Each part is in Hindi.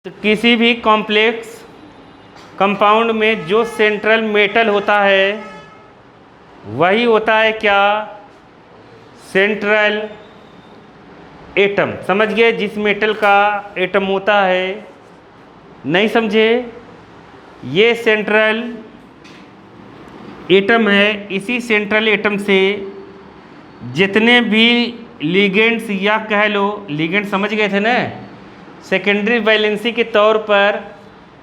तो किसी भी कॉम्प्लेक्स कंपाउंड में जो सेंट्रल मेटल होता है वही होता है क्या, सेंट्रल एटम। समझ गए, जिस मेटल का एटम होता है। नहीं समझे, ये सेंट्रल एटम है। इसी सेंट्रल एटम से जितने भी लिगेंड्स, या कह लो लिगेंड, समझ गए थे ना, सेकेंडरी वैलेंसी के तौर पर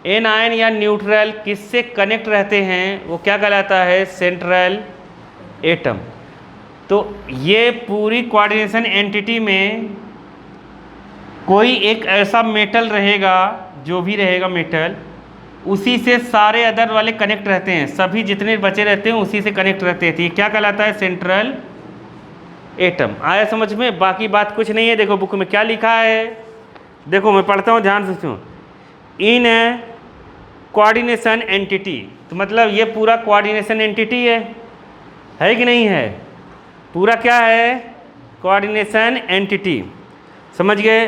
एनायन या न्यूट्रल किससे कनेक्ट रहते हैं वो क्या कहलाता है, सेंट्रल एटम। तो ये पूरी कोऑर्डिनेशन एंटिटी में कोई एक ऐसा मेटल रहेगा, जो भी रहेगा मेटल, उसी से सारे अदर वाले कनेक्ट रहते हैं। सभी जितने बचे रहते हैं उसी से कनेक्ट रहते हैं। तो ये क्या कहलाता है, सेंट्रल एटम। आया समझ में? बाकी बात कुछ नहीं है। देखो बुक में क्या लिखा है, देखो मैं पढ़ता हूँ, ध्यान से सुनो। इन कोऑर्डिनेशन एंटिटी, तो मतलब ये पूरा कोऑर्डिनेशन एंटिटी है कि नहीं है? पूरा क्या है, कोऑर्डिनेशन एंटिटी। समझ गए?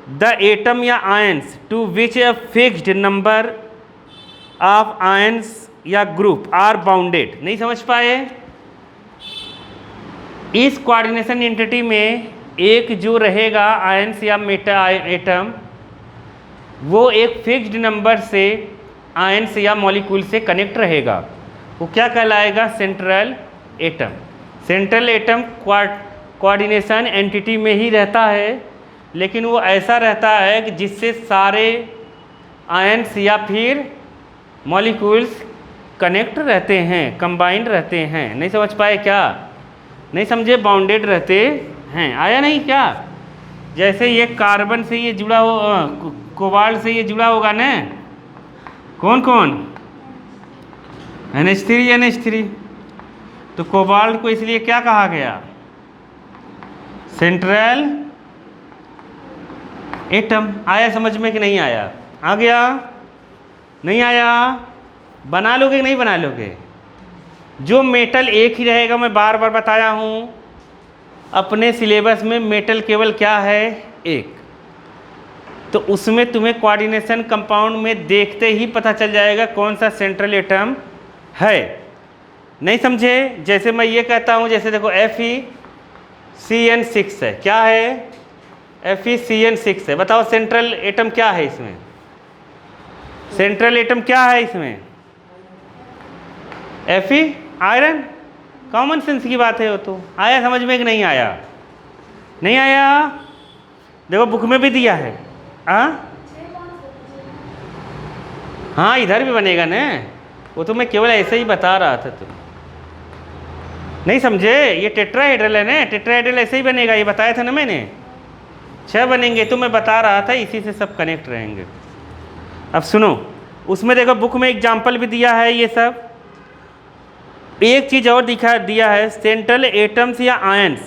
द एटम या ions to which a fixed number of ions या ग्रुप आर बाउंडेड। नहीं समझ पाए? इस कोऑर्डिनेशन एंटिटी में एक जो रहेगा आयंस या एटम, वो एक फिक्स्ड नंबर से आयंस या मॉलिक्यूल से कनेक्ट रहेगा। वो क्या कहलाएगा, central atom. Central atom coordination entity में ही रहता है, लेकिन वो ऐसा रहता है कि जिससे सारे आयंस या फिर मॉलिक्यूल्स कनेक्ट रहते हैं, कंबाइंड रहते हैं। नहीं समझ पाए क्या? नहीं समझे? बाउंडेड रहते हैं। आया नहीं क्या? जैसे ये कार्बन से ये जुड़ा हो, कोबाल्ट से ये जुड़ा होगा ना, कौन कौन, NH3 NH3। तो कोबाल्ट को इसलिए क्या कहा गया, सेंट्रल एटम। आया समझ में कि नहीं आया? आ गया? नहीं आया? बना लोगे कि नहीं बना लोगे? जो मेटल एक ही रहेगा, मैं बार बार बताया हूँ, अपने सिलेबस में मेटल केवल क्या है, एक। तो उसमें तुम्हें कोऑर्डिनेशन कंपाउंड में देखते ही पता चल जाएगा कौन सा सेंट्रल एटम है। नहीं समझे? जैसे मैं ये कहता हूँ, जैसे देखो FeCN6 है, क्या है, FeCN6 है। बताओ सेंट्रल एटम क्या है इसमें? सेंट्रल एटम क्या है इसमें? Fe, iron. कॉमन सेंस की बात है वो तो। आया समझ में कि नहीं आया? नहीं आया? देखो बुक में भी दिया है। हाँ इधर भी बनेगा ना, वो तो मैं केवल ऐसे ही बता रहा था। तुम नहीं समझे? ये टेट्राहेड्रल है ना, टेट्राहेड्रल ऐसे ही बनेगा, ये बताया था ना मैंने, 6 बनेंगे। तो मैं बता रहा था इसी से सब कनेक्ट रहेंगे। अब सुनो, उसमें देखो बुक में एग्जाम्पल भी दिया है ये सब। एक चीज़ और दिया है, सेंट्रल एटम्स या ions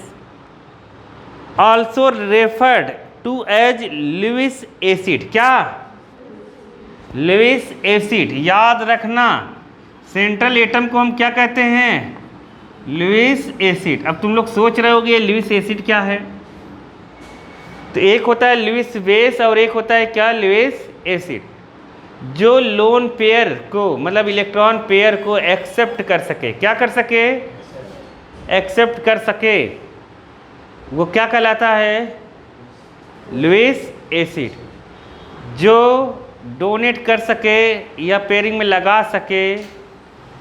also referred to as Lewis acid. क्या? Lewis acid. याद रखना, सेंट्रल एटम को हम क्या कहते हैं, लुईस एसिड। अब तुम लोग सोच रहे होगे लुईस एसिड क्या है? तो एक होता है लुईस बेस और एक होता है क्या, लुईस एसिड। जो लोन पेयर को, मतलब इलेक्ट्रॉन पेयर को एक्सेप्ट कर सके, क्या कर सके, एक्सेप्ट कर सके, वो क्या कहलाता है, लुईस एसिड। जो डोनेट कर सके या पेयरिंग में लगा सके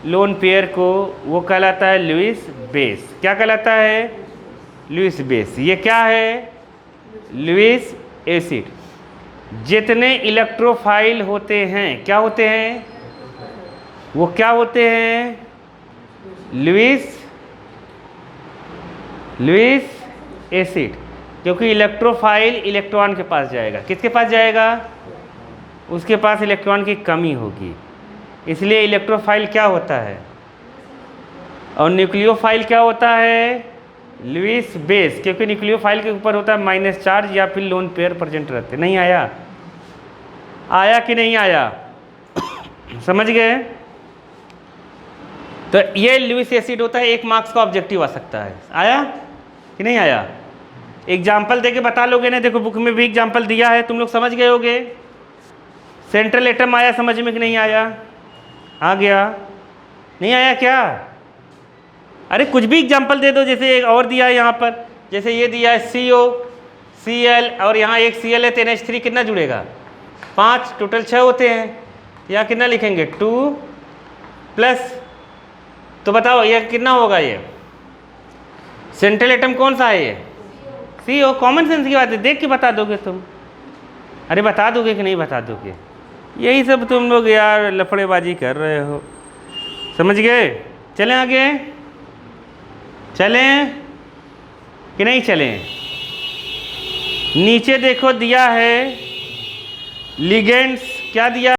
लोन पेयर को, वो कहलाता है लुईस बेस। क्या कहलाता है, लुईस बेस। ये क्या है, लुईस एसिड। जितने इलेक्ट्रोफाइल होते हैं, क्या होते हैं, वो क्या होते हैं, लुईस एसिड। क्योंकि इलेक्ट्रोफाइल इलेक्ट्रॉन के पास जाएगा, किसके पास जाएगा, उसके पास इलेक्ट्रॉन की कमी होगी, इसलिए इलेक्ट्रोफाइल क्या होता है। और न्यूक्लियोफाइल क्या होता है, लुईस बेस। क्योंकि न्यूक्लियोफाइल के ऊपर होता है माइनस चार्ज या फिर लोन पेयर प्रेजेंट रहते। नहीं आया? आया कि नहीं आया? समझ गए? तो ये लुईस एसिड होता है, 1 मार्क्स का ऑब्जेक्टिव आ सकता है। आया कि नहीं आया? एग्जाम्पल देके बता लोगे ना, देखो बुक में भी एग्जाम्पल दिया है, तुम लोग समझ गए होगे। सेंट्रल एटम आया समझ में कि नहीं आया? आ गया? नहीं आया क्या? अरे कुछ भी एग्जांपल दे दो, जैसे एक और दिया है यहाँ पर, जैसे ये दिया है CO Cl और यहाँ एक Cl है तो NH3 कितना जुड़ेगा? 5, टोटल 6 होते हैं। यहाँ कितना लिखेंगे? 2 प्लस, तो बताओ ये कितना होगा? ये सेंट्रल एटम कौन सा है? ये CO। कॉमन सेंस की बात है, देख के बता दोगे तुम। अरे बता दोगे कि नहीं बता दोगे? यही सब तुम लोग यार लफड़ेबाजी कर रहे हो, समझ गए? चलें आगे, चलें कि नहीं चलें? नीचे देखो दिया है लिगेंड्स, क्या दिया?